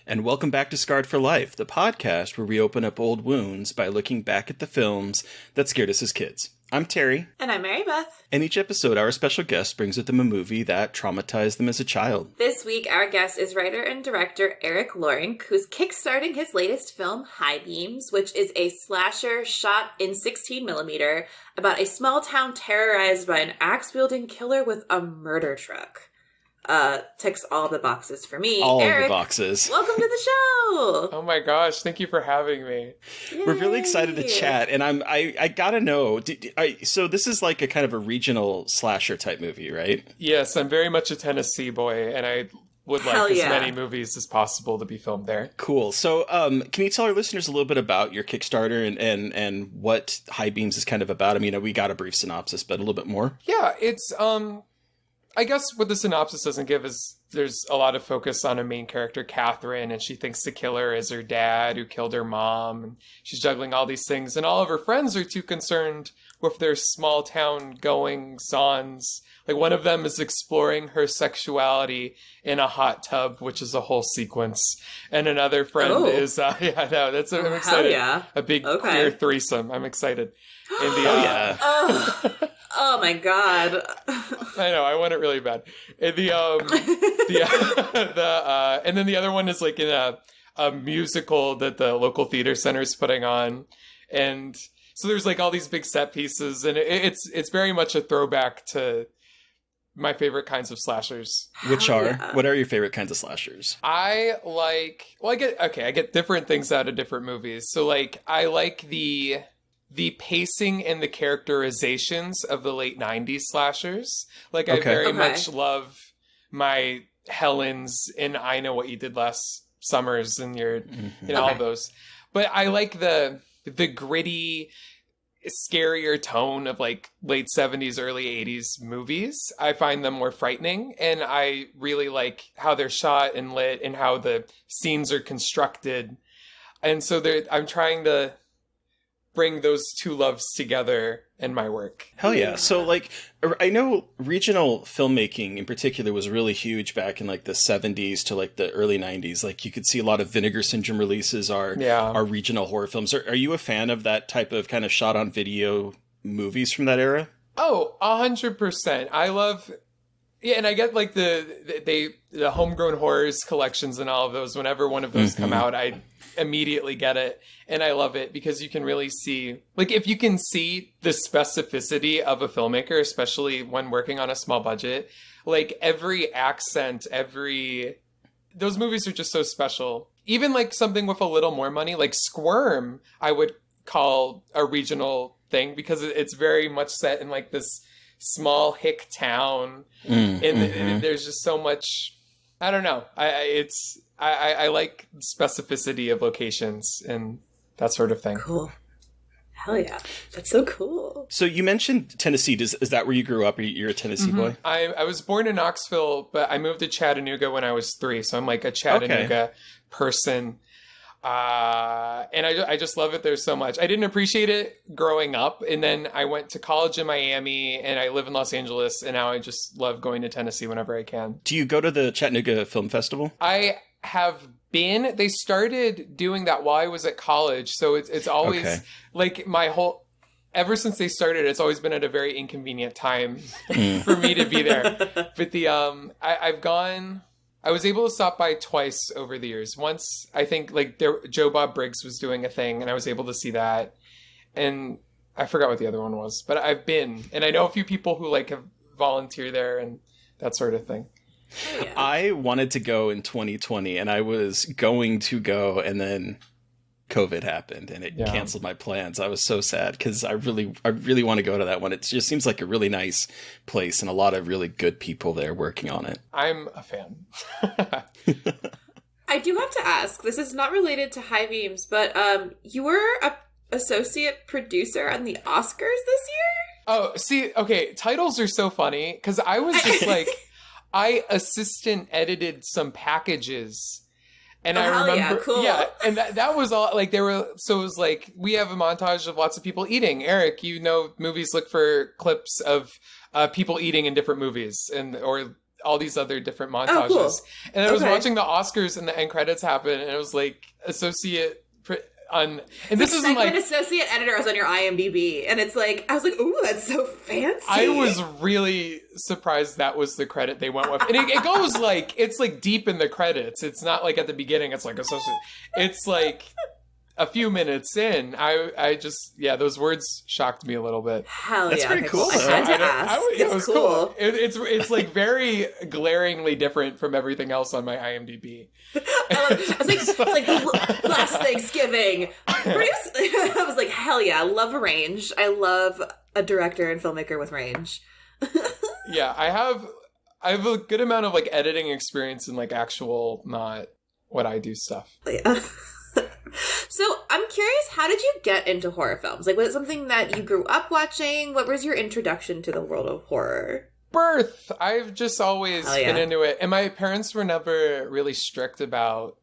and welcome back to Scarred for Life, the podcast where we open up old wounds by looking back at the films that scared us as kids. I'm Terry. And I'm Mary Beth. And each episode, our special guest brings with them a movie that traumatized them as a child. This week, our guest is writer and director Erick Lornic, who's kickstarting his latest film, High Beams, which is a slasher shot in 16mm about a small town terrorized by an axe-wielding killer with a murder truck. Ticks all the boxes for me. All Erick, the boxes. Welcome to the show. Oh my gosh, thank you for having me. Yay. We're really excited to chat, and I gotta know, so this is like a kind of a regional slasher type movie, right? Yes, I'm very much a Tennessee boy, and I would like as many movies as possible to be filmed there. Cool. So can you tell our listeners a little bit about your Kickstarter and what High Beams is kind of about? I mean, we got a brief synopsis, but a little bit more. Yeah, it's I guess what the synopsis doesn't give is there's a lot of focus on a main character, Catherine, and she thinks the killer is her dad who killed her mom. And she's juggling all these things, and all of her friends are too concerned with their small town goings-ons. Like, one of them is exploring her sexuality in a hot tub, which is a whole sequence. And another friend is, I'm excited. Yeah. A big queer threesome. I'm excied. And Oh my god. I know, I want it really bad. And and then the other one is like in a musical that the local theater center is putting on. And so there's like all these big set pieces, and it's very much a throwback to my favorite kinds of slashers. What are your favorite kinds of slashers? I get different things out of different movies. So like I like the pacing and the characterizations of the late 90s slashers. Like, I very much love my Helens and I Know What You Did Last Summers and your, all of those. But I like the gritty, scarier tone of like late 70s, early 80s movies. I find them more frightening, and I really like how they're shot and lit and how the scenes are constructed. And so I'm trying to bring those two loves together in my work. Hell yeah. So like, I know regional filmmaking in particular was really huge back in like the 70s to like the early 90s. Like, you could see a lot of Vinegar Syndrome releases are regional horror films. Are you a fan of that type of kind of shot on video movies from that era? Oh, 100%. I love... Yeah, and I get like the Homegrown Horrors collections and all of those. Whenever one of those come out, I immediately get it. And I love it because you can really see, like, if you can see the specificity of a filmmaker, especially when working on a small budget, like every accent, those movies are just so special. Even like something with a little more money, like Squirm, I would call a regional thing because it's very much set in like this small hick town, and there's just so much. I don't know. I like specificity of locations and that sort of thing. Cool. Hell yeah, that's so cool. So you mentioned Tennessee. Is that where you grew up? You're a Tennessee boy? I was born in Knoxville, but I moved to Chattanooga when I was 3, so I'm like a Chattanooga person. And I just love it there so much. I didn't appreciate it growing up, and then I went to college in Miami, and I live in Los Angeles, and now I just love going to Tennessee whenever I can. Do you go to the Chattanooga Film Festival? I have been. They started doing that while I was at college, so it's always like ever since they started, it's always been at a very inconvenient time for me to be there. But I've gone. I was able to stop by twice over the years. Once, I think, like, Joe Bob Briggs was doing a thing, and I was able to see that. And I forgot what the other one was. But I've been. And I know a few people who, like, have volunteered there and that sort of thing. Yeah. I wanted to go in 2020, and I was going to go, and then COVID happened, and it canceled my plans. I was so sad because I really want to go to that one. It just seems like a really nice place and a lot of really good people there working on it. I'm a fan. I do have to ask, this is not related to High Beams, but you were a associate producer on the Oscars this year? Oh, see, okay, titles are so funny because I was just like, I assistant edited some packages. And I remember, and that was all, like, so it was like, we have a montage of lots of people eating. Eric, movies look for clips of people eating in different movies, or all these other different montages. Cool. And I was watching the Oscars and the end credits happen, and it was like associate on, and this isn't like associate editor is on your IMDb, and it's like, I was like, ooh, that's so fancy. I was really surprised that was the credit they went with, and it goes like, it's like deep in the credits. It's not like at the beginning. It's like associate. It's like a few minutes in. I just, those words shocked me a little bit. Hell that's pretty cool. I had to ask. It was cool. It's like very glaringly different from everything else on my IMDb. It's like last Thanksgiving. I was like, hell yeah, I love a range. I love a director and filmmaker with range. Yeah, I have a good amount of like editing experience in like actual, not what I do stuff. Yeah. So I'm curious, how did you get into horror films? Like, was it something that you grew up watching? What was your introduction to the world of horror? Birth. I've just always been into it. And my parents were never really strict about,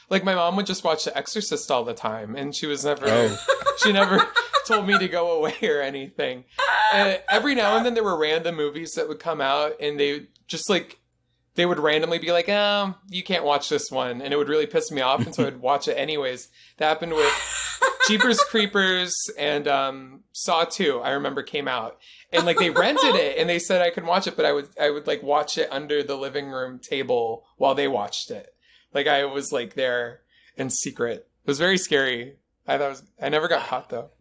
like, my mom would just watch The Exorcist all the time. And she was never, she never told me to go away or anything. Every now and then there were random movies that would come out and they just like, they would randomly be like, you can't watch this one. And it would really piss me off. And so I'd watch it anyways. That happened with Jeepers Creepers and Saw 2, I remember, came out. And like they rented it and they said I could watch it, but I would like watch it under the living room table while they watched it. Like I was like there in secret. It was very scary. I never got caught though.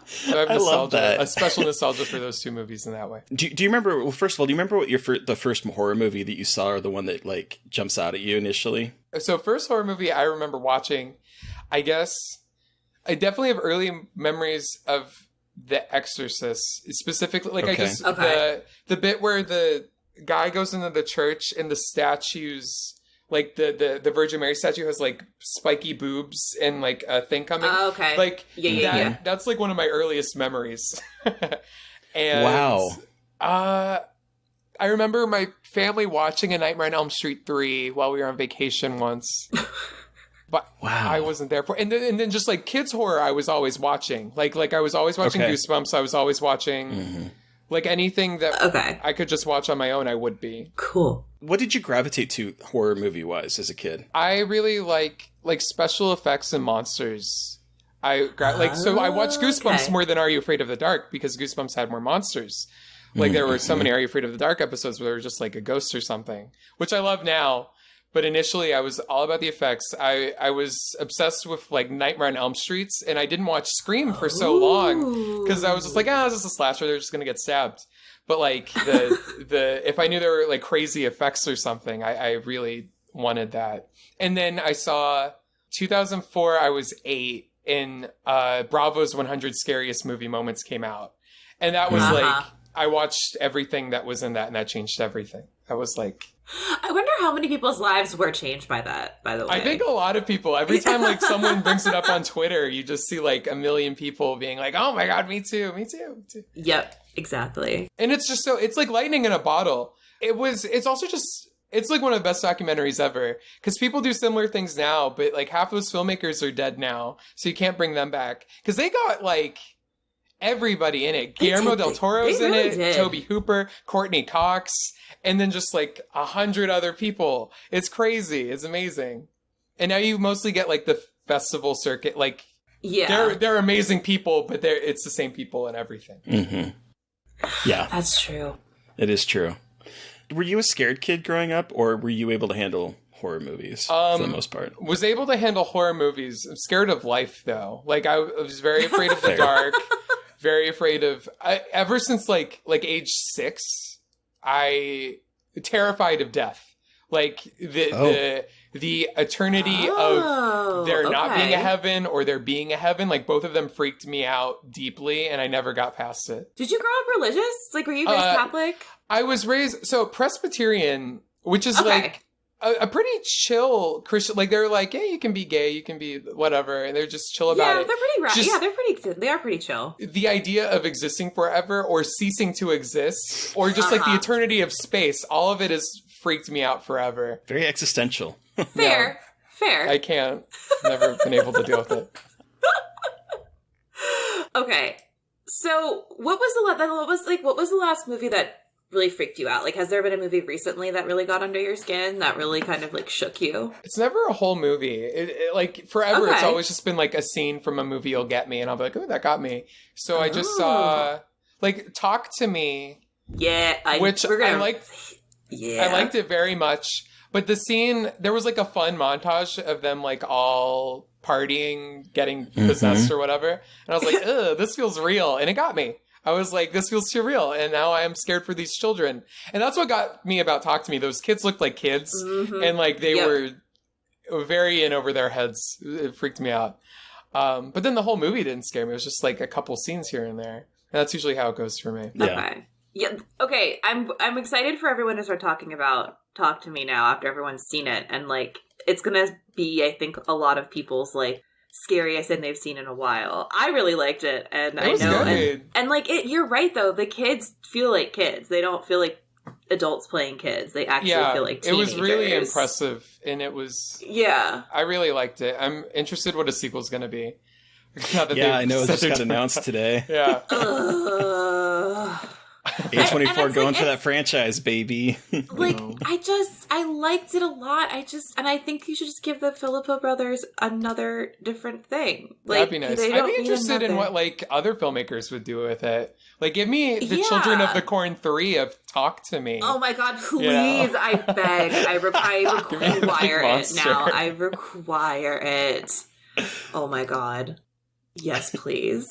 So I love that. A special nostalgia for those two movies in that way. Do you remember? Well, first of all, do you remember what the first horror movie that you saw, or the one that like jumps out at you initially? So first horror movie I remember watching, I guess I definitely have early memories of The Exorcist, specifically. Like I just the bit where the guy goes into the church and the statues. Like the Virgin Mary statue has like spiky boobs and like a thing coming. Oh, okay. Like that's like one of my earliest memories. And wow. I remember my family watching A Nightmare on Elm Street 3 while we were on vacation once. But wow. I wasn't there for, and then just like kids horror I was always watching. Like I was always watching Goosebumps. I was always watching like anything that I could just watch on my own, I would be. Cool. What did you gravitate to horror movie-wise as a kid? I really like special effects and monsters. So I watched Goosebumps more than Are You Afraid of the Dark because Goosebumps had more monsters. Like there were so many Are You Afraid of the Dark episodes where there was just like a ghost or something, which I love now. But initially I was all about the effects. I was obsessed with like Nightmare on Elm Street, and I didn't watch Scream for so long because I was just like, this is a slasher. They're just going to get stabbed. But like the if I knew there were like crazy effects or something, I really wanted that. And then I saw 2004, I was 8, and Bravo's 100 Scariest Movie Moments came out. And that was like, I watched everything that was in that, and that changed everything. I was like... I wonder how many people's lives were changed by that, by the way. I think a lot of people. Every time like someone brings it up on Twitter, you just see like a million people being like, oh my God, me too. Yep, exactly. And it's just it's like lightning in a bottle. It's like one of the best documentaries ever because people do similar things now, but like half those filmmakers are dead now. So you can't bring them back because they got like everybody in it. Guillermo del Toro's in it, Toby Hooper, Courtney Cox, and then just like 100 other people. It's crazy. It's amazing. And now you mostly get like the festival circuit. Like, they're amazing people, but it's the same people and everything. Mm-hmm. Yeah, that's true. It is true. Were you a scared kid growing up, or were you able to handle horror movies for the most part? Was able to handle horror movies. I'm scared of life though. Like I was very afraid of the dark. Very afraid of, ever since like age 6, terrified of death. Like the eternity of there not being a heaven or there being a heaven. Like both of them freaked me out deeply, and I never got past it. Did you grow up religious? Like, were you raised Catholic? I was raised Presbyterian, which is like a pretty chill Christian. Like they're like, yeah, you can be gay, you can be whatever, and they're just chill about it. They are pretty chill. The idea of existing forever or ceasing to exist, or just like the eternity of space, all of it has freaked me out forever. Very existential. Fair. I can't. Never been able to deal with it. Okay, so what was the last movie that really freaked you out? Like, has there been a movie recently that really got under your skin, that really kind of like shook you? It's never a whole movie. Like forever, It's always just been like a scene from a movie you'll get me, and I'll be like, oh, that got me. So I just saw like Talk to Me. Yeah, I liked. Yeah, I liked it very much. But the scene, there was like a fun montage of them like all partying, getting possessed or whatever, and I was like, ugh, this feels real, and it got me. I was like, this feels too real, and now I am scared for these children. And that's what got me about Talk to Me. Those kids looked like kids, and like they were very in over their heads. It freaked me out. But then the whole movie didn't scare me. It was just like a couple scenes here and there. And that's usually how it goes for me. Yeah. Okay. Yeah. Okay. I'm excited for everyone to start talking about Talk to Me now after everyone's seen it, and like it's gonna be, I think, a lot of people's like scariest thing they've seen in a while. I really liked it, and I know, and like it. You're right though. The kids feel like kids. They don't feel like adults playing kids. They actually feel like teenagers. It was really impressive, and it was. Yeah, I really liked it. I'm interested what a sequel's going to be. I know it just got announced today. Yeah. A24 going for that franchise, baby. Like, I liked it a lot. And I think you should just give the Filippo brothers another different thing. Like, that'd be nice. I'd be interested in what, like, other filmmakers would do with it. Like, give me the Children of the Corn 3 of Talk to Me. Oh my God, please. I beg. I require it now. I require it. Oh my God. Yes, please.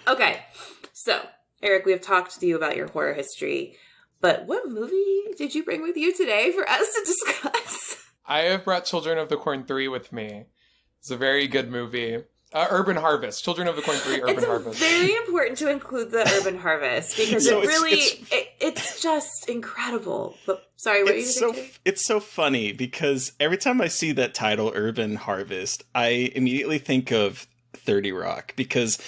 Okay. So, Eric, we have talked to you about your horror history, but what movie did you bring with you today for us to discuss? I have brought Children of the Corn 3 with me. It's a very good movie. Urban Harvest. Children of the Corn 3, Urban Harvest. It's very important to include the Urban Harvest because it's just incredible. But sorry, what are you saying? It's so funny because every time I see that title, Urban Harvest, I immediately think of 30 Rock because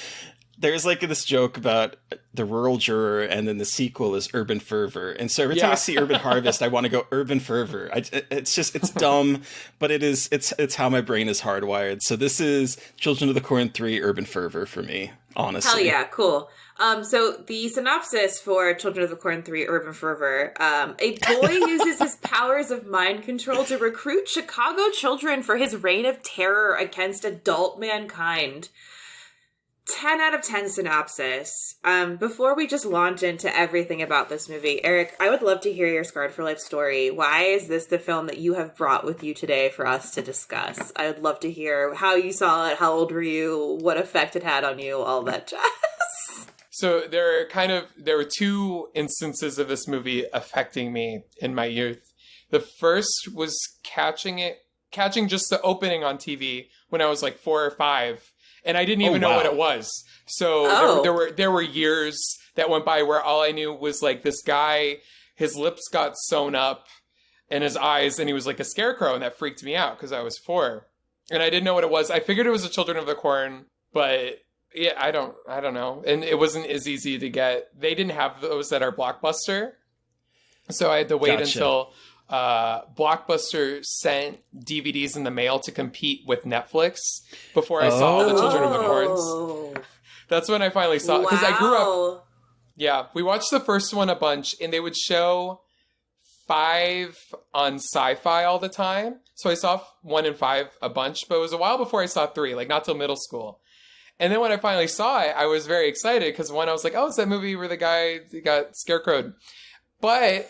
there's like this joke about the rural juror, and then the sequel is Urban Fervor. And so every time I see Urban Harvest, I want to go Urban Fervor. It's dumb, but it's how my brain is hardwired. So this is Children of the Corn 3, Urban Fervor for me, honestly. Hell yeah, cool. So the synopsis for Children of the Corn 3, Urban Fervor, a boy uses his powers of mind control to recruit Chicago children for his reign of terror against adult mankind. 10 out of 10 synopsis. Before we just launch into everything about this movie, Eric, I would love to hear your Scarred for Life story. Why is this the film that you have brought with you today for us to discuss? I would love to hear how you saw it, how old were you, what effect it had on you, all that jazz. So there were two instances of this movie affecting me in my youth. The first was catching just the opening on TV when I was like 4 or 5. And I didn't even know what it was. So there were years that went by where all I knew was like this guy, his lips got sewn up and his eyes, and he was like a scarecrow, and that freaked me out because I was 4. And I didn't know what it was. I figured it was the Children of the Corn, but yeah, I don't know. And it wasn't as easy to get. They didn't have those at our Blockbuster. So I had to wait until Blockbuster sent DVDs in the mail to compete with Netflix before I saw the Children of the Corns. That's when I finally saw it. Because I grew up. Yeah, we watched the first one a bunch, and they would show 5 on Sci-Fi all the time. So I saw 1 and 5 a bunch, but it was a while before I saw 3, like not till middle school. And then when I finally saw it, I was very excited because one, I was like, oh, it's that movie where the guy got scarecrowed. But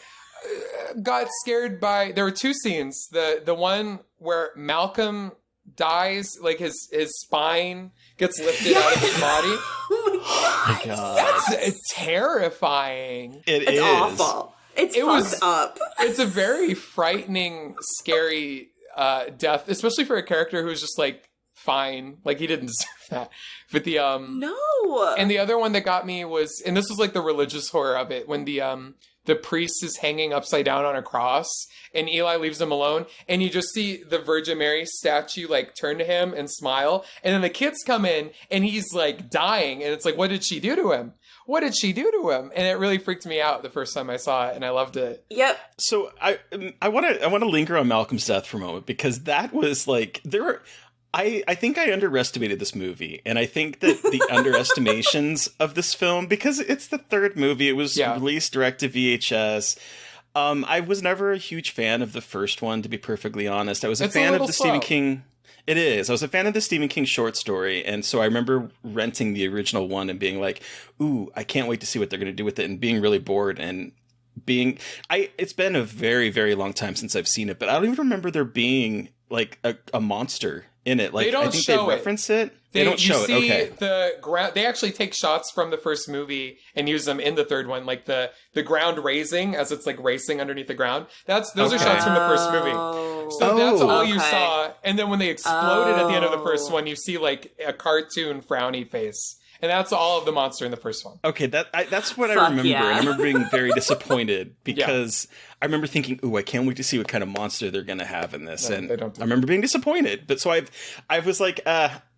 got scared by, there were 2 scenes. The one where Malcolm dies, like his spine gets lifted out of his body. Oh my God. That's terrifying. It's awful. It was up. It's a very frightening, scary death, especially for a character who's just like fine. Like he didn't deserve that. But no. And the other one that got me was, and this was like the religious horror of it, when the priest is hanging upside down on a cross and Eli leaves him alone, and you just see the Virgin Mary statue like turn to him and smile, and then the kids come in and he's like dying, and it's like, what did she do to him? What did she do to him? And it really freaked me out the first time I saw it, and I loved it. Yep. So I want to linger on Malcolm's death for a moment, because that was like, I think I underestimated this movie, and I think that the underestimations of this film, because it's the third movie, it was released direct to VHS. I was never a huge fan of the first one, to be perfectly honest. I was a fan of the Stephen King. It is. I was a fan of the Stephen King short story, and so I remember renting the original one and being like, "Ooh, I can't wait to see what they're going to do with it," and being really bored and it's been a very, very long time since I've seen it, but I don't even remember there being like a monster in it. Like, I think they reference it. They don't show it. Okay. The ground. They actually take shots from the first movie and use them in the third one, like the ground raising as it's like racing underneath the ground. Those are shots from the first movie. So that's all you saw. And then when they exploded at the end of the first one, you see like a cartoon frowny face. And that's all of the monster in the first one. Okay, that's what I remember. Yeah. And I remember being very disappointed because I remember thinking, "Ooh, I can't wait to see what kind of monster they're going to have in this." And I remember being disappointed. But so I was like,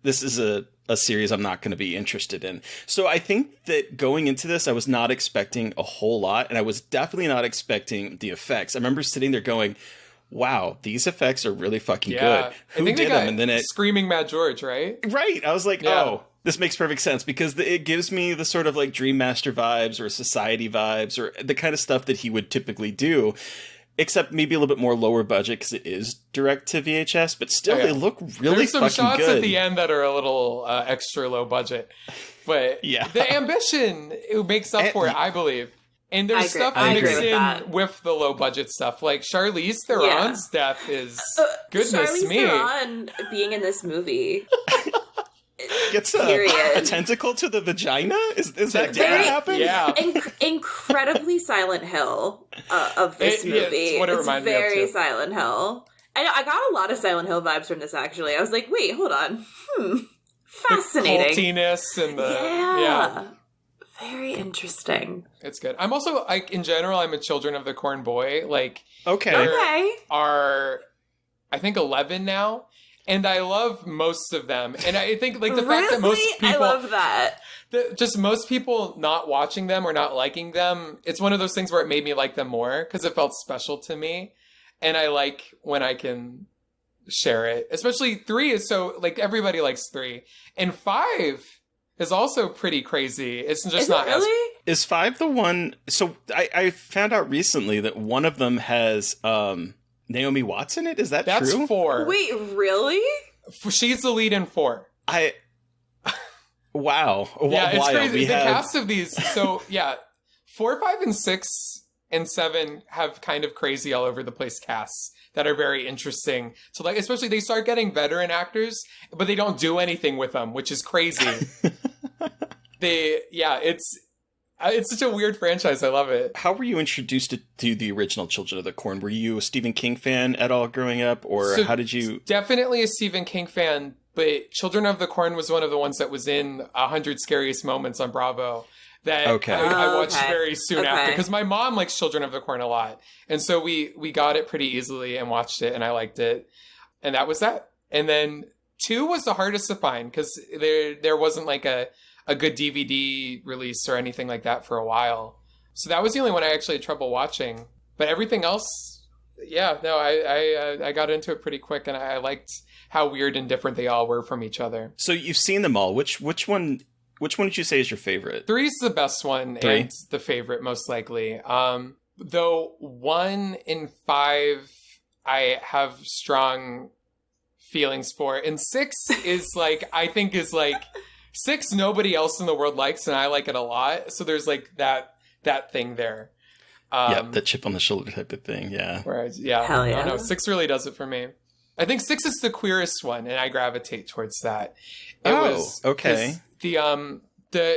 this is a series I'm not going to be interested in. So I think that going into this, I was not expecting a whole lot, and I was definitely not expecting the effects. I remember sitting there going, "Wow, these effects are really fucking good. Who did them?" And then Screaming Mad George, right? Right. I was like, oh. This makes perfect sense because it gives me the sort of like Dream Master vibes or Society vibes or the kind of stuff that he would typically do, except maybe a little bit more lower budget because it is direct to VHS, but still they look really fucking good. There's some shots at the end that are a little extra low budget, but the ambition it makes up for it, I believe. And there's stuff mixed in with the low budget stuff, like Charlize Theron's death is goodness Charlize me. Theron being in this movie. Gets a tentacle to the vagina? Is that gonna happen? Yeah. Incredibly Silent Hill of this movie. It's what it reminded me of, very too. Silent Hill. I got a lot of Silent Hill vibes from this, actually. I was like, wait, hold on. Fascinating. The cultiness and the... Very interesting. It's good. I'm also, like, in general, I'm a Children of the Corn boy. Like, okay. Are, I think, 11 now. And I love most of them. And I think, like, the fact that most people... I love that. Just most people not watching them or not liking them, it's one of those things where it made me like them more because it felt special to me. And I like when I can share it. Especially 3 is so... Like, everybody likes 3. And 5 is also pretty crazy. It's just not really? Is 5 the one... So I found out recently that one of them has... Naomi Watts in it? Is that true? That's 4. Wait, really? She's the lead in 4. Wow. Yeah, it's crazy. The cast of these, 4, 5, and 6, and 7 have kind of crazy all over the place casts that are very interesting. So, like, especially they start getting veteran actors, but they don't do anything with them, which is crazy. It's such a weird franchise. I love it. How were you introduced to the original Children of the Corn? Were you a Stephen King fan at all growing up? Or how did you... Definitely a Stephen King fan, but Children of the Corn was one of the ones that was in 100 Scariest Moments on Bravo that I watched very soon after. Because my mom likes Children of the Corn a lot. And so we got it pretty easily and watched it, and I liked it. And that was that. And then 2 was the hardest to find because there wasn't like a good DVD release or anything like that for a while. So that was the only one I actually had trouble watching. But everything else, I got into it pretty quick, and I liked how weird and different they all were from each other. So you've seen them all. Which one would you say is your favorite? 3's the best one 3? And the favorite, most likely. Though 1 and 5, I have strong feelings for. And 6 is like, I think is like... 6, nobody else in the world likes, and I like it a lot. So there's like that thing there. The chip on the shoulder type of thing. Yeah. Whereas, Hell yeah. I don't know. 6 really does it for me. I think 6 is the queerest one, and I gravitate towards that. Okay. The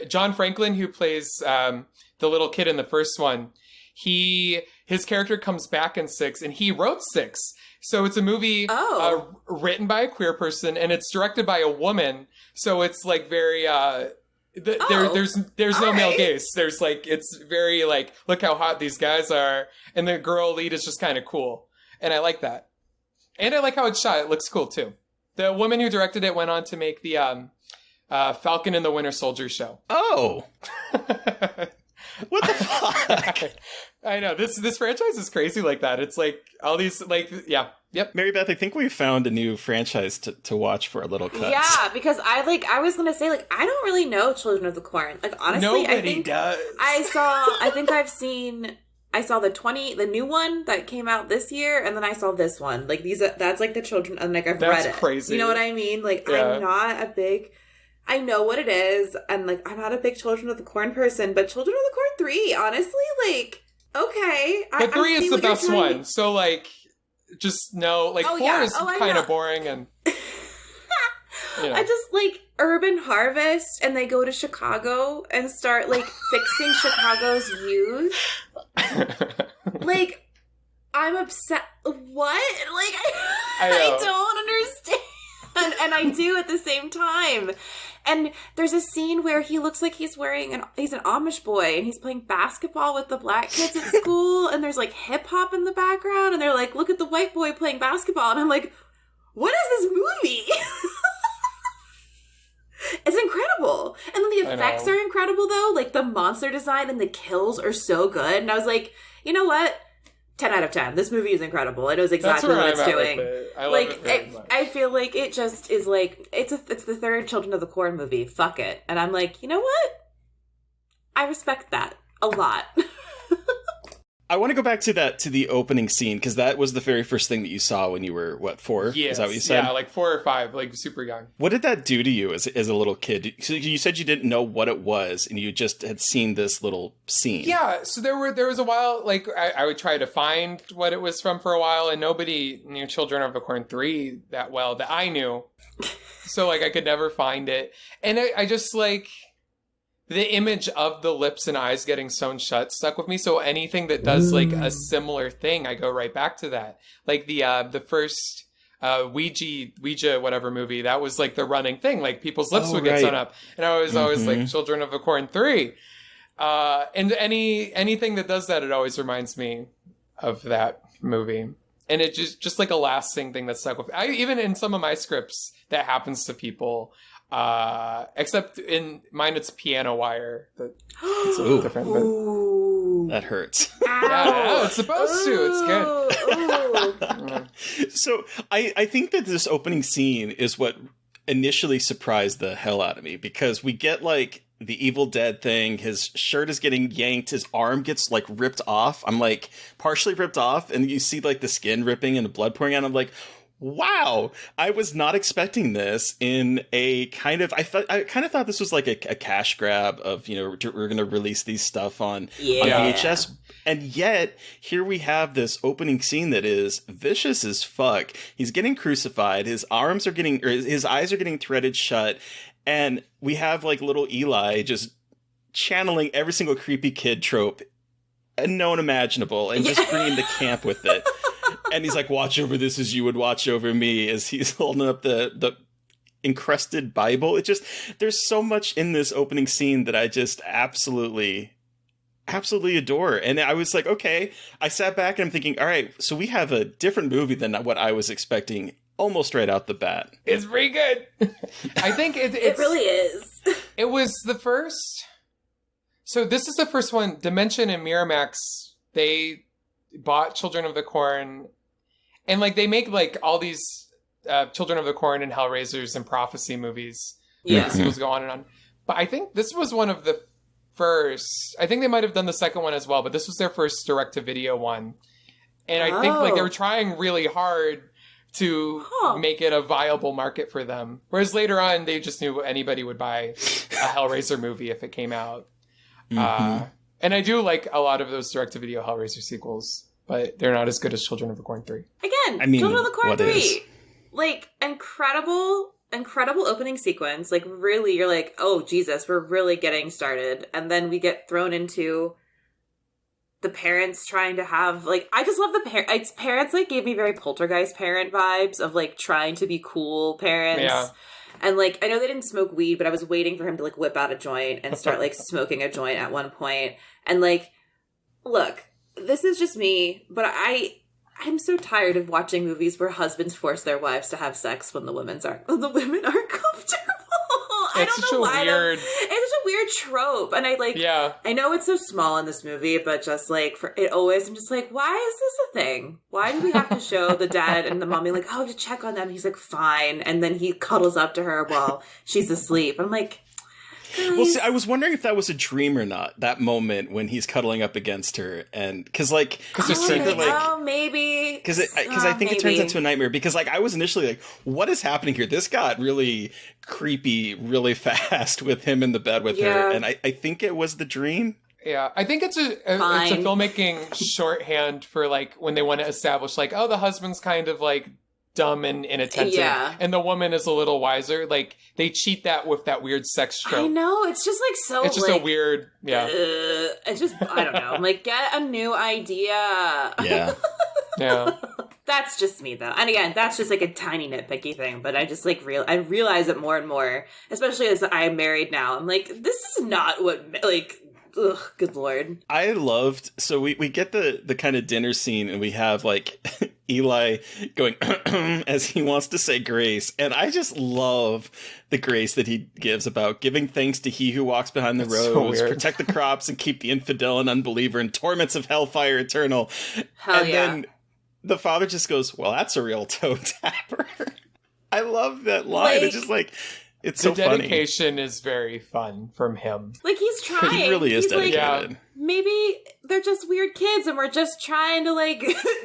John Franklin, who plays the little kid in the first one, his character comes back in 6, and he wrote 6. So it's a movie written by a queer person, and it's directed by a woman. So it's like very there's no male gaze. There's like, it's very like, look how hot these guys are, and the girl lead is just kind of cool, and I like that. And I like how it's shot. It looks cool too. The woman who directed it went on to make the Falcon and the Winter Soldier show. Oh. What the fuck? I know, this franchise is crazy like that. It's like all these, like, Yep. Mary Beth, I think we found a new franchise to watch for our little cuts. Yeah, because I was gonna say, like, I don't really know Children of the Corn. Like, honestly, Nobody does. I saw the new one that came out this year, and then I saw this one. Like, that's like the children, and like I've read it. That's crazy. You know what I mean? Like, yeah. I know what it is, and like I'm not a big Children of the Corn person, but Children of the Corn 3, honestly, like, okay. But 3 is the best one, so like, just know, like, 4 is kind of boring, and I just like Urban Harvest, and they go to Chicago and start like fixing Chicago's youth. Like, I'm upset. What? Like, I don't understand, and I do at the same time. And there's a scene where he looks like he's he's an Amish boy, and he's playing basketball with the black kids at school, and there's like hip hop in the background, and they're like, look at the white boy playing basketball, and I'm like, what is this movie? It's incredible. And then the effects are incredible, though. Like, the monster design and the kills are so good. And I was like, you know what? 10 out of 10. This movie is incredible. It knows exactly what it's doing. I love it very much. I feel like it just is like, it's the third Children of the Corn movie. Fuck it. And I'm like, you know what? I respect that a lot. I want to go back to the opening scene, because that was the very first thing that you saw when you were, what, 4? Yes. Is that what you said? Yeah, like 4 or 5, like super young. What did that do to you as a little kid? So you said you didn't know what it was, and you just had seen this little scene. Yeah, so there was a while, like, I would try to find what it was from for a while, and nobody knew Children of the Corn 3 that well that I knew. So, like, I could never find it. And I just, like, the image of the lips and eyes getting sewn shut stuck with me. So anything that does like a similar thing, I go right back to that. Like the first Ouija whatever movie, that was like the running thing. Like people's lips would get sewn up, and I was always like Children of the Corn 3. And anything that does that, it always reminds me of that movie. And it just like a lasting thing that stuck with me. Even in some of my scripts, that happens to people. Except in mine, it's piano wire. It's a little different, but that hurts. Yeah, it's supposed to. It's good. So I think that this opening scene is what initially surprised the hell out of me, because we get like the Evil Dead thing. His shirt is getting yanked. His arm gets like ripped off. I'm like partially ripped off, and you see like the skin ripping and the blood pouring out. I'm like, wow, I was not expecting this in a kind of, I kind of thought this was like a cash grab of, you know, we're going to release these stuff on VHS. And yet here we have this opening scene that is vicious as fuck. He's getting crucified. His eyes are getting threaded shut. And we have like little Eli just channeling every single creepy kid trope known imaginable and just bringing the camp with it. And he's like, watch over this as you would watch over me, as he's holding up the encrusted Bible. It just, there's so much in this opening scene that I just absolutely adore. And I was like, okay, I sat back and I'm thinking, all right, so we have a different movie than what I was expecting almost right out the bat. It's pretty good. I think it really is. It was the first. So this is the first one. Dimension and Miramax, they bought Children of the Corn, and like they make like all these Children of the Corn and Hellraisers and Prophecy movies. Yeah, the sequels go on and on. But I think this was one of the first. I think they might have done the second one as well, but this was their first direct-to-video one. And I think like they were trying really hard to make it a viable market for them. Whereas later on, they just knew anybody would buy a Hellraiser movie if it came out. And I do like a lot of those direct-to-video Hellraiser sequels, but they're not as good as Children of the Corn 3. Again, I mean, Children of the Corn 3, like, incredible opening sequence. Like, really, you're like, oh, Jesus, we're really getting started. And then we get thrown into the parents trying to have, like, I just love the parents. Parents, like, gave me very Poltergeist parent vibes of, like, trying to be cool parents. Yeah. And, like, I know they didn't smoke weed, but I was waiting for him to, like, whip out a joint and start, like, smoking a joint at one point. And, like, look, this is just me, but I'm so tired of watching movies where husbands force their wives to have sex when the women aren't comfortable. I don't know why. It's such a weird weird trope. And I know it's so small in this movie, but just like for it always, I'm just like, why is this a thing? Why do we have to show the dad and the mommy like, oh, to check on them? He's like, fine. And then he cuddles up to her while she's asleep. I'm like, guys. Well, see, I was wondering if that was a dream or not, that moment when he's cuddling up against her. And because maybe. Because I think it turns into a nightmare. Because like I was initially like, what is happening here? This got really creepy really fast with him in the bed with her. And I think it was the dream. Yeah, I think it's a filmmaking shorthand for like when they want to establish like, oh, the husband's kind of like dumb and inattentive, and the woman is a little wiser. Like they cheat that with that weird sex trope. I know, it's just like so. It's just like, a weird, it's just I don't know. I'm like, get a new idea. Yeah, yeah. That's just me though, and again, that's just like a tiny nitpicky thing. But I just like I realize it more and more, especially as I'm married now. I'm like, this is not what like. Ugh, good lord. I loved, so we get the kind of dinner scene and we have like Eli going as he wants to say grace. And I just love the grace that he gives about giving thanks to he who walks behind the rows, protect the crops and keep the infidel and unbeliever in torments of hellfire eternal. Then the father just goes, well, that's a real toe tapper. I love that line. Like, it's just like... It's so funny. The dedication is very fun from him. Like, he's trying. He really is dedicated. Like, maybe they're just weird kids and we're just trying to, like,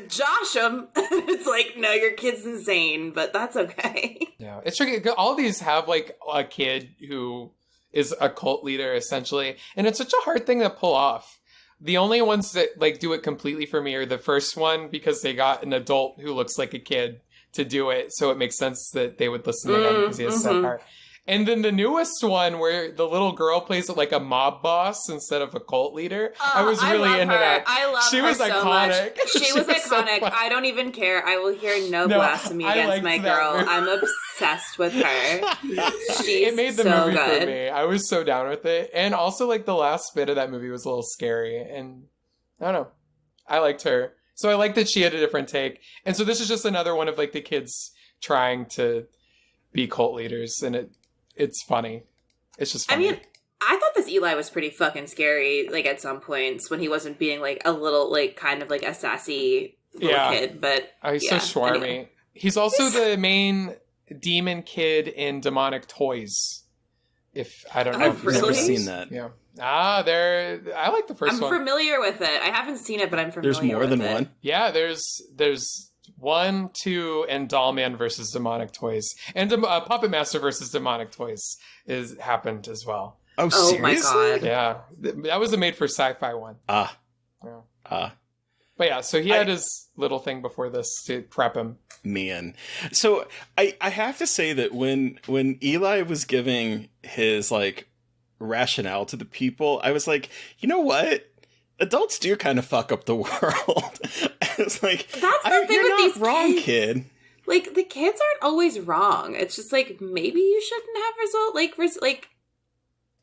josh them. It's like, no, your kid's insane, but that's okay. Yeah, it's tricky. All these have, like, a kid who is a cult leader, essentially. And it's such a hard thing to pull off. The only ones that, like, do it completely for me are the first one because they got an adult who looks like a kid to do it. So it makes sense that they would listen to him because he has set heart. And then the newest one where the little girl plays like a mob boss instead of a cult leader. I was really into that. I love her. She was iconic. She was iconic. So I don't even care. I will hear no blasphemy against my girl. I'm obsessed with her. She's it made the so movie good. for me. I was so down with it. And also like the last bit of that movie was a little scary. And I don't know. I liked her. So I like that she had a different take. And so this is just another one of like the kids trying to be cult leaders. And it's funny. It's just funny. I mean, I thought this Eli was pretty fucking scary, like, at some points when he wasn't being, like, a little, like, kind of, like, a sassy little kid, but... Oh, he's so swarmy. Anyway. He's also the main demon kid in Demonic Toys. I don't know if you've never seen that. Yeah. I like the first one. I'm familiar with it. I haven't seen it, but I'm familiar with it. There's more than one? Yeah, there's 1, 2, and Dollman versus Demonic Toys. And Puppet Master versus Demonic Toys happened as well. Oh, seriously? My God. Yeah. That was a made-for-sci-fi one. But yeah, so he had his little thing before this to prep him. Man. So I have to say that when Eli was giving his, like, rationale to the people, I was like, you know what? Adults do kind of fuck up the world. It's like, that's the thing you're with not these wrong, kids. kid. Like, the kids aren't always wrong. It's just like, maybe you shouldn't have like,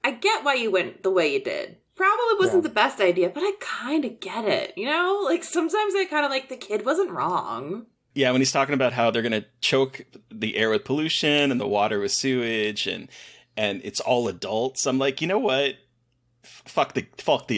I get why you went the way you did. Probably wasn't the best idea, but I kind of get it, you know? Like, sometimes I kind of like, the kid wasn't wrong. Yeah, when he's talking about how they're going to choke the air with pollution and the water with sewage and it's all adults, I'm like, you know what? Fuck the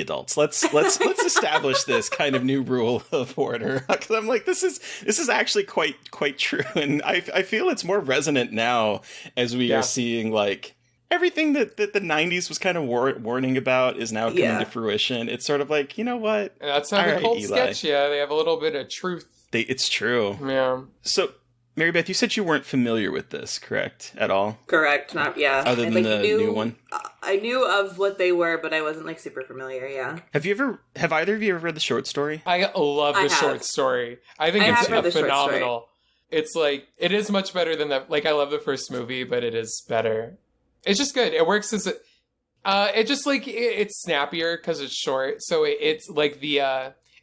adults. Let's establish this kind of new rule of order. Because I'm like, this is actually quite true, and I feel it's more resonant now as we are seeing like everything that the 90s was kind of warning about is now coming to fruition. It's sort of like, you know what? That's how the cult sketch. Yeah, they have a little bit of truth. It's true. Yeah. So, Mary Beth, you said you weren't familiar with this, correct? At all? Correct. Not, Other than the new one? I knew of what they were, but I wasn't, like, super familiar, yeah. Have either of you ever read the short story? I love the short story. I think it's phenomenal. It's like, it is much better than I love the first movie, but it is better. It's just good. It works as it just, like, it's snappier because it's short. So it's, like,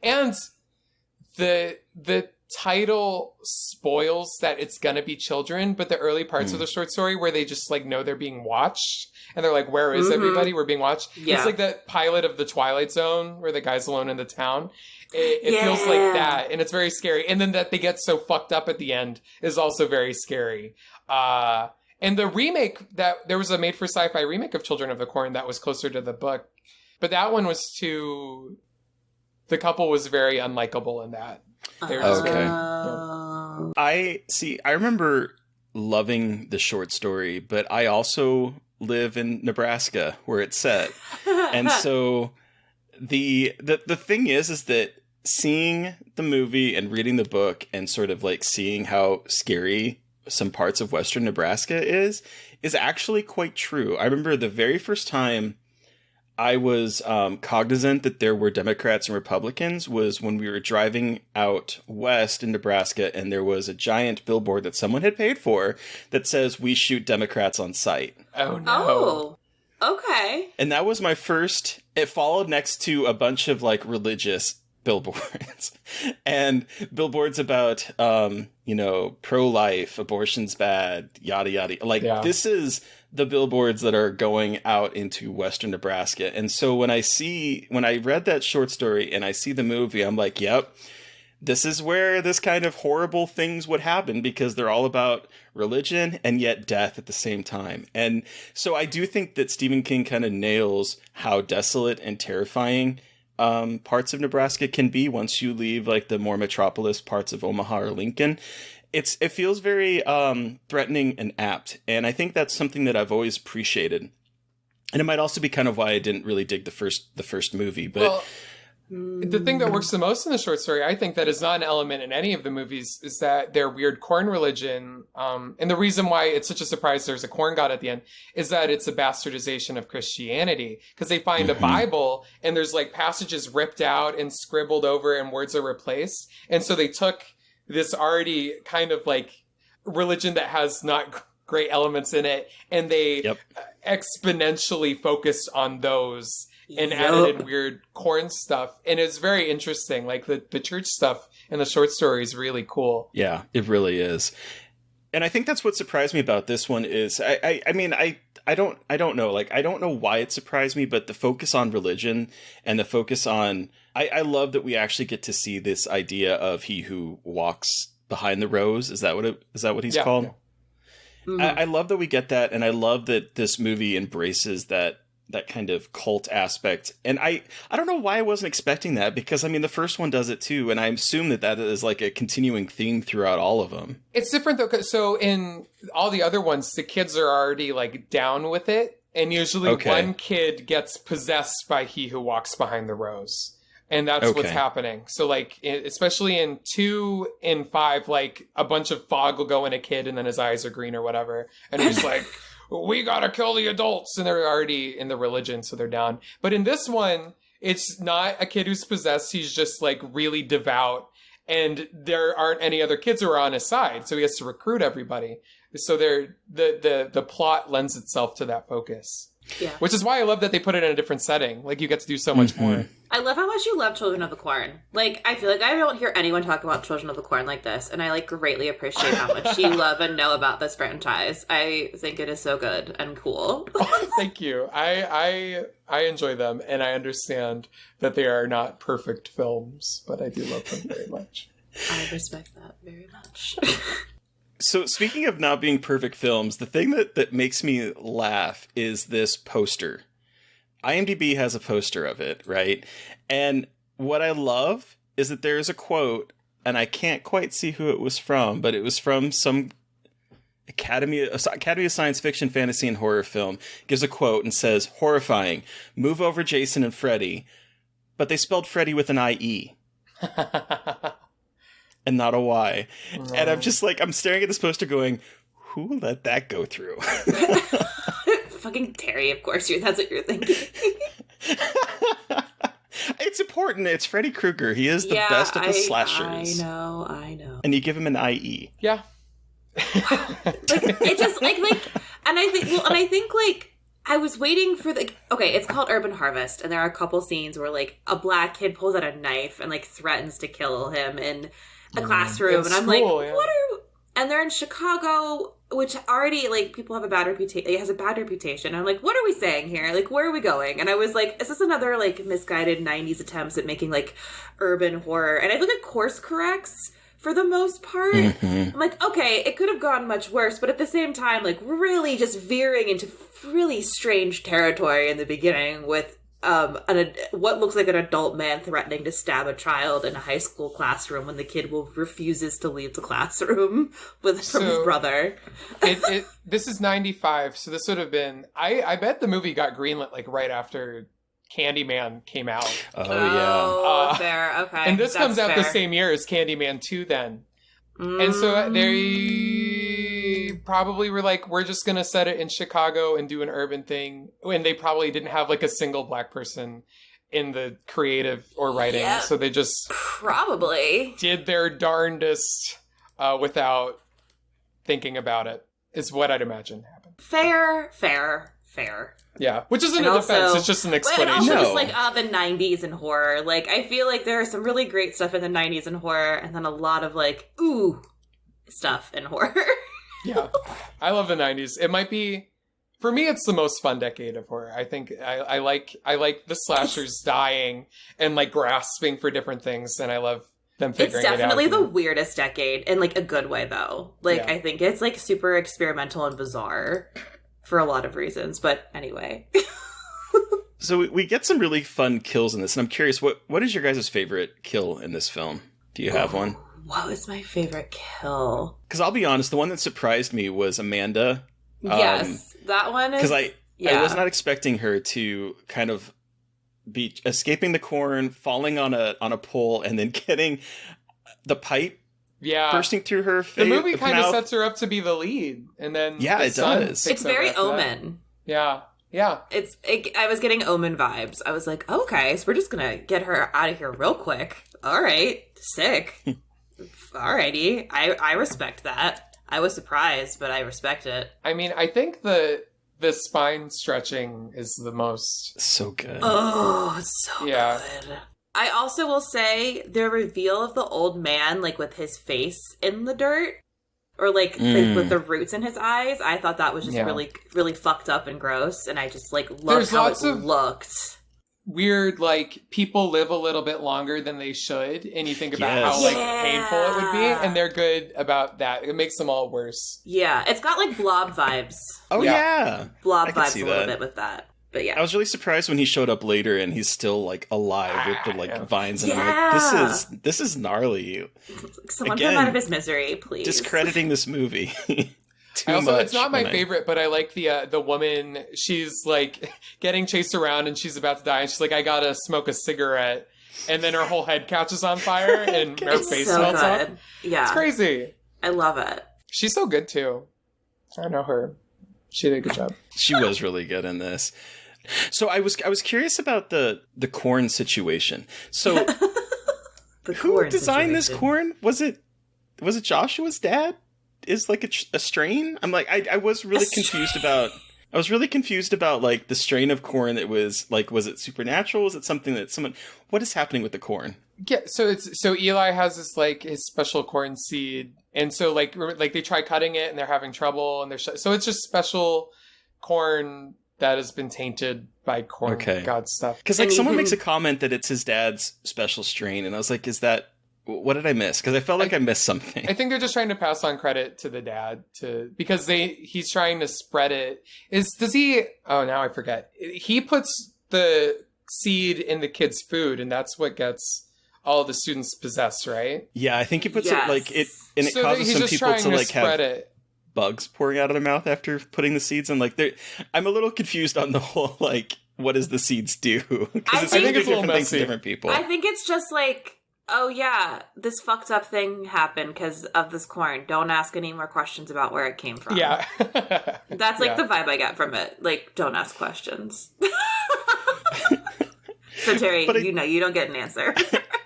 and the title spoils that it's gonna be children, but the early parts of the short story where they just like know they're being watched and they're like, where is everybody? We're being watched. Yeah. It's like that pilot of The Twilight Zone where the guy's alone in the town. It feels like that, and it's very scary. And then that they get so fucked up at the end is also very scary. And the remake, that there was a made for sci-fi remake of Children of the Corn that was closer to the book, but that one was too. The couple was very unlikable in that. Okay. I remember loving the short story, but I also live in Nebraska where it's set. And so the thing is that seeing the movie and reading the book and sort of like seeing how scary some parts of Western Nebraska is actually quite true. I remember the very first time I was cognizant that there were Democrats and Republicans was when we were driving out west in Nebraska, and there was a giant billboard that someone had paid for that says, "We shoot Democrats on sight." Oh, no. Oh, okay. And that was my first. It followed next to a bunch of like religious billboards and billboards about, pro-life, abortion's bad, yada, yada. Like, this is the billboards that are going out into Western Nebraska. And so when I read that short story and I see the movie, I'm like, yep, this is where this kind of horrible things would happen, because they're all about religion and yet death at the same time. And so I do think that Stephen King kind of nails how desolate and terrifying parts of Nebraska can be once you leave like the more metropolis parts of Omaha or Lincoln. It feels very threatening and apt, and I think that's something that I've always appreciated. And it might also be kind of why I didn't really dig the first movie. But the thing that works the most in the short story, I think, that is not an element in any of the movies, is that their weird corn religion, and the reason why it's such a surprise there's a corn god at the end, is that it's a bastardization of Christianity, because they find a Bible and there's like passages ripped out and scribbled over and words are replaced, and so they took this already kind of like religion that has not great elements in it, and they exponentially focused on those and added in weird corn stuff. And it's very interesting. Like the church stuff in the short story is really cool. Yeah, it really is. And I think that's what surprised me about this one is I don't know. Like, I don't know why it surprised me, but the focus on religion and the focus on, I love that we actually get to see this idea of he who walks behind the rows. Is that what he's called? Yeah. Mm-hmm. I love that we get that. And I love that this movie embraces that kind of cult aspect. And I don't know why I wasn't expecting that, because I mean, the first one does it too. And I assume that is like a continuing theme throughout all of them. It's different though. So in all the other ones, the kids are already like down with it. And usually one kid gets possessed by he who walks behind the rows. And that's what's happening. So like, especially in 2 and 5, like a bunch of fog will go in a kid and then his eyes are green or whatever. And he's like, we gotta kill the adults. And they're already in the religion, so they're down. But in this one, it's not a kid who's possessed. He's just like really devout. And there aren't any other kids who are on his side. So he has to recruit everybody. So the plot lends itself to that focus. Yeah. Which is why I love that they put it in a different setting. Like, you get to do so much more. I love how much you love Children of the Corn. Like, I feel like I don't hear anyone talk about Children of the Corn like this, and I, like, greatly appreciate how much you love and know about this franchise. I think it is so good and cool. Thank you. I enjoy them, and I understand that they are not perfect films, but I do love them very much. I respect that very much. So speaking of not being perfect films, the thing that makes me laugh is this poster. IMDb has a poster of it, right? And what I love is that there is a quote, and I can't quite see who it was from, but it was from some Academy of Science Fiction, Fantasy, and Horror film. It gives a quote and says, "Horrifying. Move over Jason and Freddy." But they spelled Freddy with an I-E. And not a Y. Right. And I'm just like, I'm staring at this poster going, who let that go through? Fucking Terry, of course. That's what you're thinking. It's important. It's Freddy Krueger. He is the best of the slashers. I know. And you give him an IE. Yeah. It just, like, and I think, like, I was waiting for it's called Urban Harvest, and there are a couple scenes where, like, a black kid pulls out a knife and, like, threatens to kill him in a classroom, and I'm like, and they're in Chicago, which already, like, people have a bad reputation. It has a bad reputation. I'm like, what are we saying here? Like, where are we going? And I was like, is this another, like, misguided 90s attempts at making, like, urban horror? And I think it course corrects for the most part. I'm like, okay, it could have gone much worse, but at the same time, like, really just veering into really strange territory in the beginning with what looks like an adult man threatening to stab a child in a high school classroom when the kid refuses to leave the classroom from his brother. This is 95, so this would have been... I bet the movie got greenlit like right after Candyman came out. Oh, fair. Okay. And this comes out the same year as Candyman 2 then. And so they probably were like, we're just going to set it in Chicago and do an urban thing. And they probably didn't have like a single black person in the creative or writing. Yeah, so they just probably did their darndest without thinking about it, is what I'd imagine happened. Fair. Yeah, which isn't a defense, it's just an explanation. And also just like, the 90s in horror. Like, I feel like there is some really great stuff in the 90s in horror, and then a lot of like, ooh, stuff in horror. Yeah, I love the 90s. It might be, for me, it's the most fun decade of horror. I think I like the slashers dying and like grasping for different things, and I love them figuring it out. It's definitely the weirdest decade, in like a good way, though. Like, I think it's like super experimental and bizarre for a lot of reasons, but anyway. So we get some really fun kills in this, and I'm curious, what is your guys' favorite kill in this film? Do you have one? What was my favorite kill? Because I'll be honest, the one that surprised me was Amanda. Yes, that one is... Because I was not expecting her to kind of be escaping the corn, falling on a pole, and then getting the pipe bursting through her face. The movie kind of sets her up to be the lead, and then it does. It's very Omen. Yeah. I was getting Omen vibes. I was like, okay, so we're just gonna get her out of here real quick. All right, sick. Alrighty, I respect that. I was surprised, but I respect it. I mean, I think the spine stretching is the most... So good. Oh, so good. I also will say the reveal of the old man, like with his face in the dirt, or like with the roots in his eyes, I thought that was just really, really fucked up and gross, and I just like loved how it looked. Weird, like, people live a little bit longer than they should, and you think about how like painful it would be, and they're good about that. It makes them all worse. Yeah, it's got like Blob vibes. Oh yeah, Blob vibes a little bit with that. But yeah, I was really surprised when he showed up later and he's still like alive with the like vines, and I'm like, this is gnarly. Someone put him out of his misery, please. Discrediting this movie. It's not my favorite, but I like the woman. She's like getting chased around and she's about to die, and she's like, I gotta smoke a cigarette, and then her whole head catches on fire and her face melts off. Yeah, it's crazy. I love it. She's so good too. I know her. She did a good job. She was really good in this. So I was curious about the corn situation. So who designed this corn? Was it Joshua's dad? Is like a strain? I'm like, I was really confused about. I was really confused about like the strain of corn that was like, was it supernatural? Was it something that someone? What is happening with the corn? Yeah, so Eli has this like his special corn seed, and so like they try cutting it and they're having trouble, and so it's just special corn that has been tainted by corn god stuff. Because like someone makes a comment that it's his dad's special strain, and I was like, is that? What did I miss? Because I felt like I missed something. I think they're just trying to pass on credit to the dad because he's trying to spread it. Does he? Oh, now I forget. He puts the seed in the kid's food, and that's what gets all the students possessed, right? Yeah, I think he puts it like it, and it causes some people to like have bugs pouring out of their mouth after putting the seeds in. Like, I'm a little confused on the whole like, what does the seeds do? Because I think it's a little messy. Different people. I think it's just like, oh yeah, this fucked up thing happened because of this corn. Don't ask any more questions about where it came from. Yeah. That's like the vibe I get from it. Like, don't ask questions. So Terry, you don't get an answer.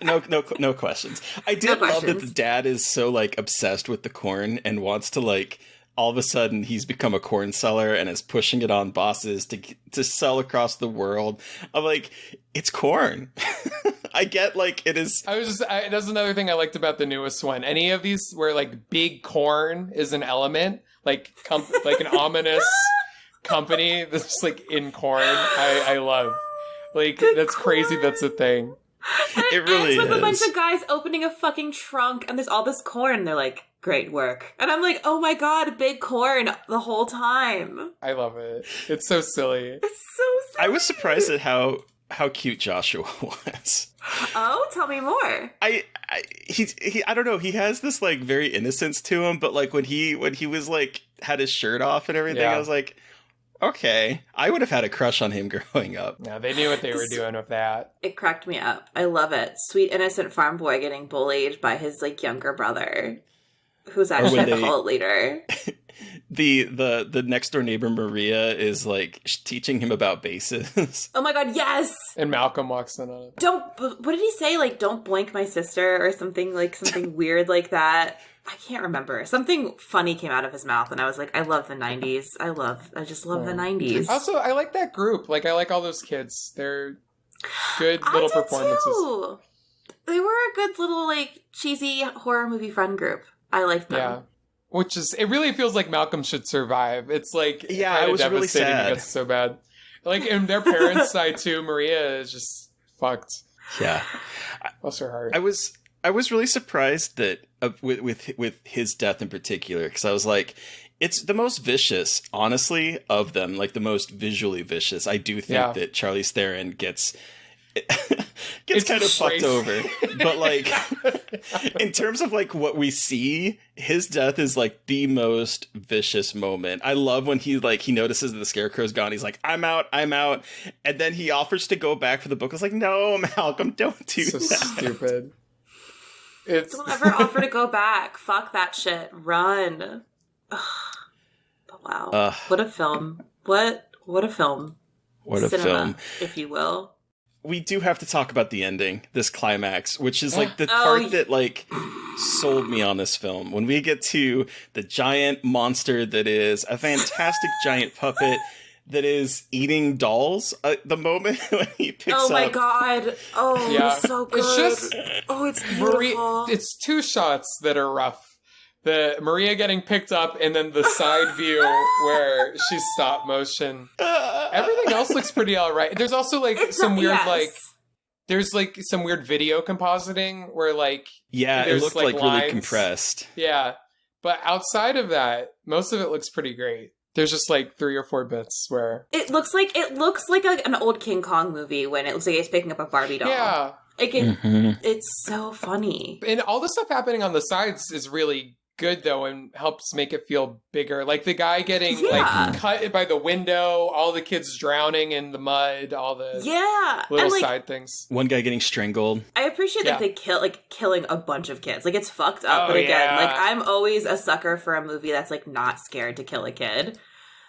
No questions. I did love that the dad is so like obsessed with the corn and wants to like, all of a sudden he's become a corn seller and is pushing it on bosses to sell across the world. I'm like, it's corn. I get like it is. That's another thing I liked about the newest one. Any of these where like big corn is an element, like an ominous company that's like in corn. I love. Like, that's crazy. That's a thing. It really ends with is. a bunch of guys opening a fucking trunk, and there's all this corn, and they're like, great work. And I'm like, oh my god, big corn the whole time. I love it. It's so silly. It's so silly. I was surprised at how cute Joshua was. Oh, tell me more. I don't know. He has this like very innocence to him, but like when he was like had his shirt off and everything, I was like, okay, I would have had a crush on him growing up. Yeah, they knew what they were doing with that. It cracked me up. I love it. Sweet innocent farm boy getting bullied by his like younger brother, who's actually a cult leader. The next door neighbor Maria is like teaching him about bases. Oh my god, yes! And Malcolm walks in on it. What did he say? Like, don't boink my sister or something weird like that. I can't remember. Something funny came out of his mouth, and I was like, I love the 90s. I just love the 90s. Also, I like that group. Like, I like all those kids. They're good little performances. Too. They were a good little, like, cheesy horror movie fun group. I like them. Yeah. Which is, it really feels like Malcolm should survive. It's like, I was really sad. Because it's so bad. Like, in their parents' side, too, Maria is just fucked. Yeah. Bless her heart. I was really surprised that with his death in particular, because I was like, it's the most vicious, honestly, of them, like the most visually vicious. I do think that Charlize Theron gets kind of fucked over, but like in terms of like what we see, his death is like the most vicious moment. I love when he notices that the scarecrow's gone. He's like, I'm out, and then he offers to go back for the book. I was like, no, Malcolm, don't do that. So stupid. Don't ever offer to go back. Fuck that shit. Run. Ugh. Wow. What a film. What a film. What a film. If you will. We do have to talk about the ending, this climax, which is like the part that like sold me on this film. When we get to the giant monster that is a fantastic giant puppet that is eating dolls, the moment when he picks up... Oh my god. Oh, it's so good. It's just... Oh, it's beautiful. It's two shots that are rough. The Maria getting picked up and then the side view where she's stop motion. Everything else looks pretty alright. There's also like there's like some weird video compositing where like... Yeah, it looked like really compressed. Yeah. But outside of that, most of it looks pretty great. There's just like 3 or 4 bits where it looks like an old King Kong movie when it looks like he's picking up a Barbie doll. Yeah, like it's so funny. And all the stuff happening on the sides is really good though, and helps make it feel bigger. Like the guy getting like cut by the window, all the kids drowning in the mud, all the little side things. One guy getting strangled. I appreciate that they killing a bunch of kids. Like it's fucked up, but again, like I'm always a sucker for a movie that's like not scared to kill a kid.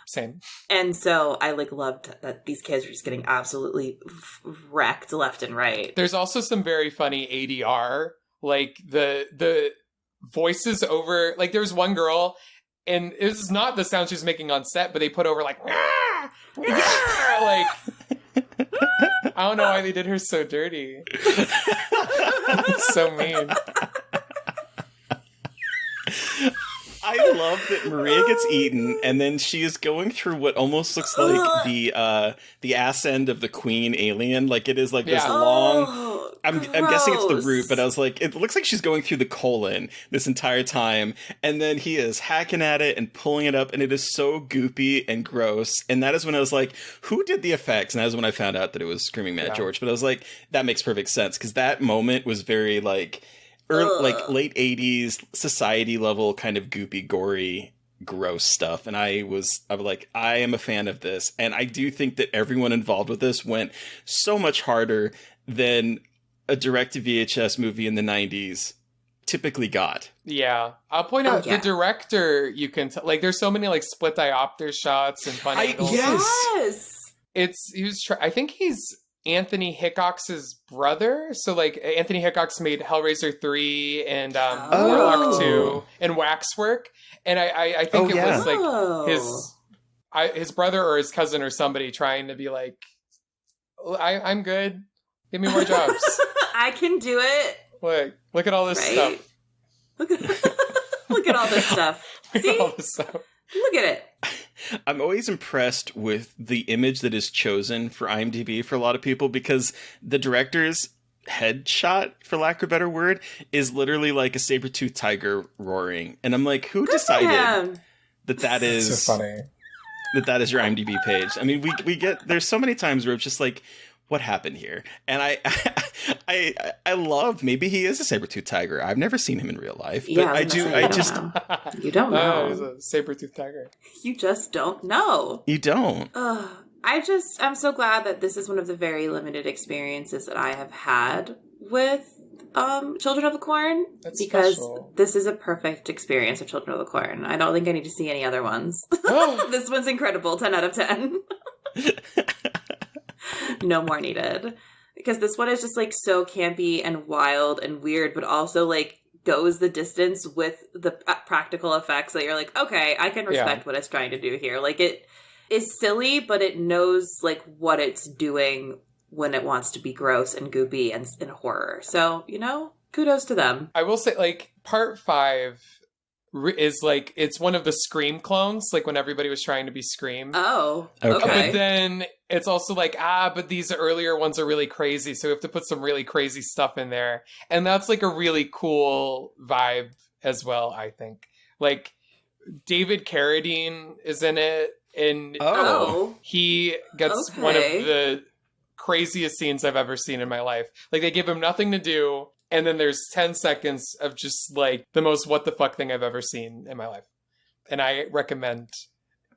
Same. And so I like loved that these kids were just getting absolutely wrecked left and right. There's also some very funny ADR, like the voices over, like there's one girl and this is not the sound she's making on set, but they put over like like I don't know why they did her so dirty. So mean. I love that Maria gets eaten, and then she is going through what almost looks like the ass end of the queen alien. Like it is like this long. I'm guessing it's the root, but I was like, it looks like she's going through the colon this entire time, and then he is hacking at it and pulling it up, and it is so goopy and gross. And that is when I was like, who did the effects? And that was when I found out that it was Screaming Mad George. But I was like, that makes perfect sense because that moment was very like. Like late 80s society level kind of goopy, gory, gross stuff. And I was like, I am a fan of this. And I do think that everyone involved with this went so much harder than a direct-to-VHS movie in the 90s typically got. Yeah. I'll point out the director, you can like there's so many like split diopter shots and fun angles. Yes. I think he's Anthony Hickox's brother. So like Anthony Hickox made Hellraiser 3 and Warlock 2 and Waxwork. And I think it was like his brother or his cousin or somebody trying to be like, I'm good. Give me more jobs. I can do it. Look at all this stuff. Look at all this stuff. See? All this stuff. Look at it. I'm always impressed with the image that is chosen for IMDb for a lot of people because the directors headshot, for lack of a better word, is literally like a saber-toothed tiger roaring. And I'm like, who decided that is so funny. that is your IMDb page? I mean, we get, there's so many times where it's just like, what happened here? And I love, maybe he is a saber-toothed tiger. I've never seen him in real life. But you don't know. Oh, he's a saber-toothed tiger. You just don't know. You don't. I'm so glad that this is one of the very limited experiences that I have had with Children of the Corn. That's because special. This is a perfect experience of Children of the Corn. I don't think I need to see any other ones. This one's incredible. 10 out of 10. No more needed. Because this one is just like so campy and wild and weird, but also like goes the distance with the practical effects that you're like, okay, I can respect what it's trying to do here. Like, it is silly, but it knows like what it's doing when it wants to be gross and goopy and horror. So, you know, kudos to them. I will say, like, part 5 is like, it's one of the Scream clones, like when everybody was trying to be Scream. Oh, okay. But then it's also like, but these earlier ones are really crazy, so we have to put some really crazy stuff in there. And that's like a really cool vibe as well, I think. Like, David Carradine is in it, and he gets one of the craziest scenes I've ever seen in my life. Like, they give him nothing to do, and then there's 10 seconds of just like the most what the fuck thing I've ever seen in my life. And I recommend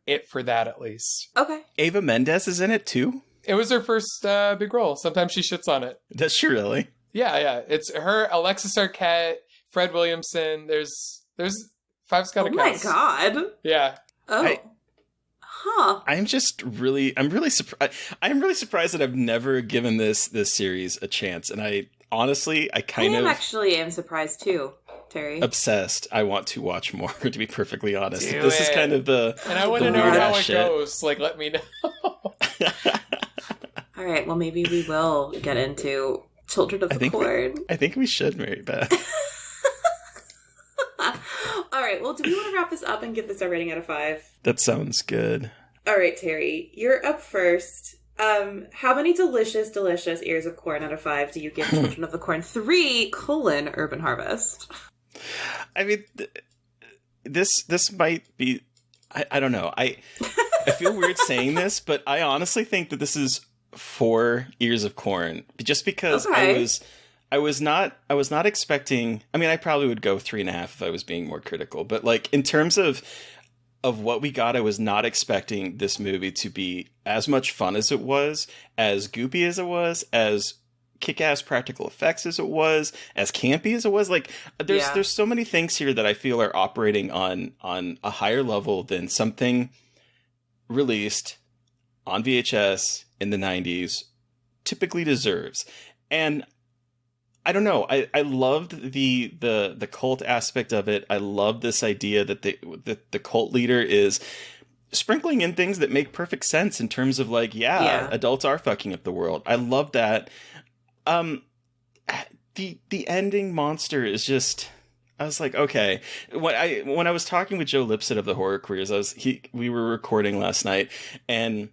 it for that, at least. Okay. Ava Mendes is in it too? It was her first big role. Sometimes she shits on it. Does she really? Yeah. It's her, Alexis Arquette, Fred Williamson. There's Five Scott. Oh my God. Yeah. I'm really surprised. I'm really surprised that I've never given this series a chance. And I honestly, I am surprised too, Terry. Obsessed. I want to watch more, to be perfectly honest. This is kind of and I want to know how it goes. Like, let me know. All right. Well, maybe we will get into Children of the Corn. I think we should, Mary Beth. All right. Well, do we want to wrap this up and give this a rating out of 5? That sounds good. All right, Terry, you're up first. How many delicious ears of corn out of 5 do you give Children of the Corn 3, Urban Harvest? I mean, this might be, I don't know. I feel weird saying this, but I honestly think that this is 4 ears of corn, just because I was not expecting. I mean, I probably would go 3.5 if I was being more critical. But like, in terms of what we got, I was not expecting this movie to be as much fun as it was, as goopy as it was, as kick-ass practical effects as it was, as campy as it was. Like, there's so many things here that I feel are operating on a higher level than something released on VHS in the 90s typically deserves. And I don't know. I loved the cult aspect of it. I love this idea that the cult leader is sprinkling in things that make perfect sense in terms of like, adults are fucking up the world. I love that. The ending monster is just, I was like, okay. When I was talking with Joe Lipset of the Horror Queers, we were recording last night, and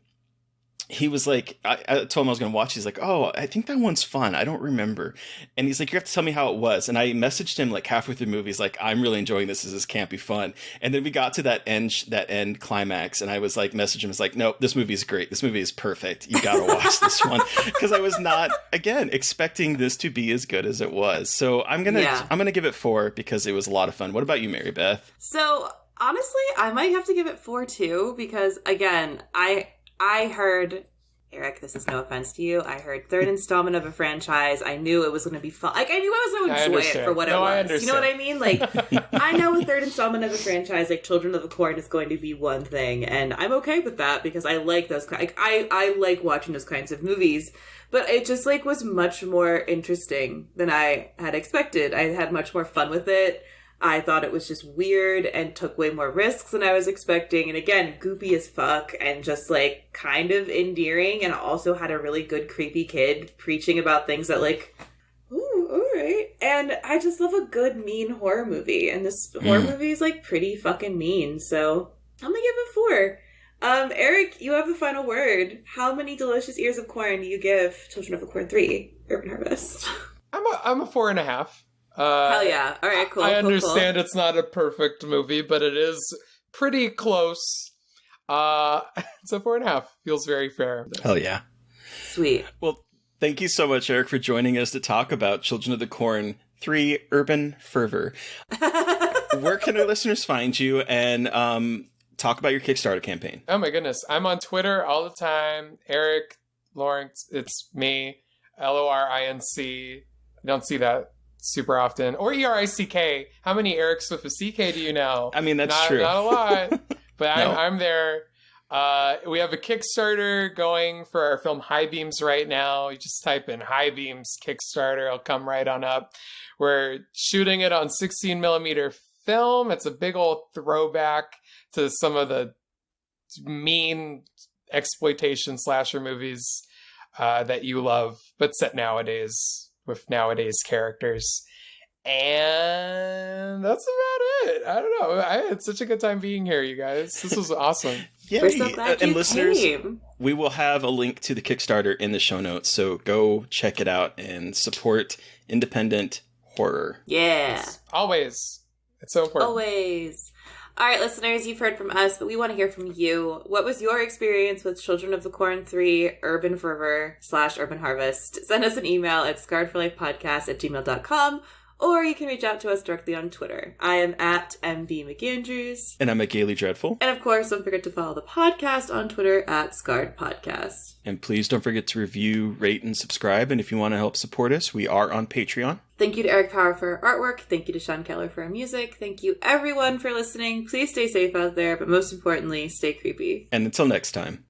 he was like, I told him I was going to watch. He's like, oh, I think that one's fun. I don't remember. And he's like, you have to tell me how it was. And I messaged him like halfway through the movie. He's like, I'm really enjoying this. This can't be fun. And then we got to that end climax. And I was like, messaged him. I was like, nope, this movie is great. This movie is perfect. You got to watch this one. Because I was not, again, expecting this to be as good as it was. So I'm going to give it 4 because it was a lot of fun. What about you, Mary Beth? So honestly, I might have to give it 4 too, because again, I heard, Eric, this is no offense to you, I heard third installment of a franchise. I knew it was going to be fun. Like, I knew I was going to enjoy it for what it was. You know what I mean? Like, I know a third installment of a franchise, like Children of the Corn, is going to be one thing, and I'm okay with that because I like those. I like watching those kinds of movies, but it just like was much more interesting than I had expected. I had much more fun with it. I thought it was just weird and took way more risks than I was expecting. And again, goopy as fuck and just like kind of endearing, and also had a really good creepy kid preaching about things that like, ooh, all right. And I just love a good mean horror movie. And this horror movie is like pretty fucking mean. So I'm gonna give it 4. Eric, you have the final word. How many delicious ears of corn do you give Children of the Corn 3? Urban Harvest? I'm a 4.5. Hell yeah. All right, cool. I understand it's not a perfect movie, but it is pretty close. It's a 4.5. Feels very fair. Hell yeah. Sweet. Well, thank you so much, Eric, for joining us to talk about Children of the Corn 3 Urban Fervor. Where can our listeners find you and talk about your Kickstarter campaign? Oh my goodness. I'm on Twitter all the time. Erick Lornic. It's me. Lorinc. I don't see that super often. Or Erick. How many Erics with a CK do you know? I mean, that's true. Not a lot. But No. I'm there. We have a Kickstarter going for our film High Beams right now. You just type in High Beams Kickstarter. It'll come right on up. We're shooting it on 16 millimeter film. It's a big old throwback to some of the mean exploitation slasher movies that you love, but set nowadays with nowadays characters. And that's about it. I don't know. I had such a good time being here, you guys. This was awesome. Yeah, we're so glad you listeners, came. We will have a link to the Kickstarter in the show notes, so go check it out and support independent horror. Yeah. Yes. Always. It's so important. Always. All right, listeners, you've heard from us, but we want to hear from you. What was your experience with Children of the Corn 3 Urban Fervor / Urban Harvest? Send us an email at scarredforlifepodcast@gmail.com, or you can reach out to us directly on Twitter. I am at MB McAndrews. And I'm at Gaily Dreadful. And of course, don't forget to follow the podcast on Twitter at Scarred Podcast. And please don't forget to review, rate, and subscribe. And if you want to help support us, we are on Patreon. Thank you to Eric Power for our artwork. Thank you to Sean Keller for our music. Thank you, everyone, for listening. Please stay safe out there, but most importantly, stay creepy. And until next time.